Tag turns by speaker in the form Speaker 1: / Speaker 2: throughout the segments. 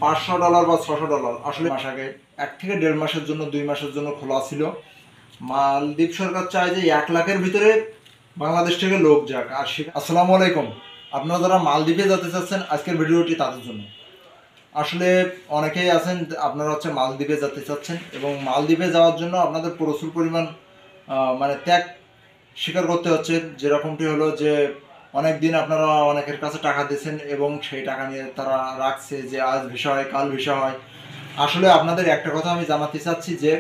Speaker 1: $500 বা $600 আসলে মাস আগে 1 থেকে 1.5 মাসের জন্য 2 মাসের জন্য খোলা ছিল। মালদ্বীপ সরকার চায় যে 1 লাখের ভিতরে বাংলাদেশ থেকে লোক যাক। আর আসসালামু আলাইকুম, আপনারা যারা মালদ্বীপে যেতে চাচ্ছেন আজকের ভিডিওটি তাদের জন্য। আসলে অনেকেই আছেন আপনারা মালদ্বীপে যেতে চাচ্ছেন এবং মালদ্বীপে যাওয়ার জন্য আপনাদের প্রচুর পরিমাণ মানে ত্যাগ স্বীকার করতে হচ্ছে। যেরকমটি হলো যে অনেক দিন আপনারা অনেকের কাছে টাকা দিয়েছেন এবং সেই টাকা নিয়ে তারা রাখছে যে আজ ভিসা হয় কাল ভিসা হয়। আসলে আপনাদের একটা কথা আমি জানাতে চাচ্ছি যে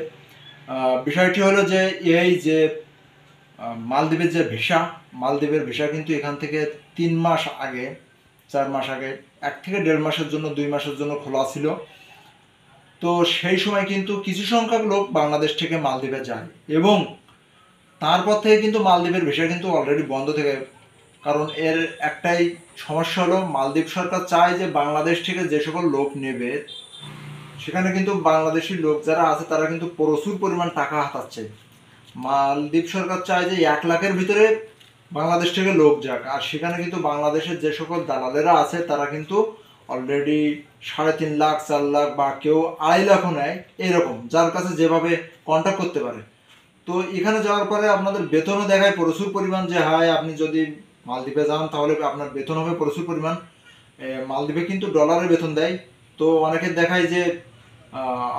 Speaker 1: বিষয়টি হলো যে এই যে মালদ্বীপের যে ভিসা, মালদ্বীপের ভিসা কিন্তু এখান থেকে 3 মাস আগে 4 মাস আগে 1 থেকে 1.5 মাসের জন্য 2 মাসের জন্য খোলা ছিল। তো সেই সময় কিন্তু কিছু সংখ্যক লোক বাংলাদেশ থেকে মালদ্বীপে যায় এবং তারপর থেকে কিন্তু মালদ্বীপের ভিসা কিন্তু অলরেডি বন্ধ থেকে, কারণ এর একটাই সমস্যা হলো মালদ্বীপ সরকার চায় যে বাংলাদেশ থেকে যে সকল লোক নেবে সেখানে কিন্তু বাংলাদেশি লোক যারা আছে তারা কিন্তু প্রচুর পরিমাণ টাকা হাতাচ্ছে। মালদ্বীপ সরকার চায় যে 1 লাখের ভিতরে বাংলাদেশ থেকে লোক যাক, আর সেখানে কিন্তু বাংলাদেশের যে সকল দালালেরা আছে তারা কিন্তু অলরেডি 3.5 লাখ 4 লাখ বা কেউ 2.5 লাখও নেয়, এইরকম যার কাছে যেভাবে কন্ট্যাক্ট করতে পারে। তো এখানে যাওয়ার পরে আপনাদের বেতনও দেখায় প্রচুর পরিমাণ যে হাই আপনি যদি মালদ্বীপে যান তাহলে আপনার বেতন হবে প্রচুর পরিমাণ। মালদ্বীপে কিন্তু ডলারে বেতন দেয়। তো অনেকে দেখায় যে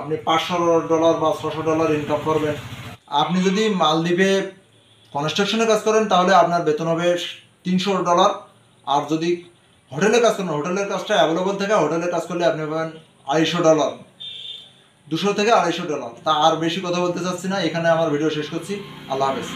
Speaker 1: আপনি $500 বা $600 ইনকাম করবেন। আপনি যদি মালদ্বীপে কনস্ট্রাকশনে কাজ করেন তাহলে আপনার বেতন হবে $300। আর যদি হোটেলে কাজ করেন, হোটেলের কাজটা অ্যাভেলেবল থাকে, হোটেলে কাজ করলে আপনি পাবেন $250, 200 থেকে $250। তা আর বেশি কথা বলতে চাচ্ছি না, এখানে আমার ভিডিও শেষ করছি। আল্লাহ হাফেজ।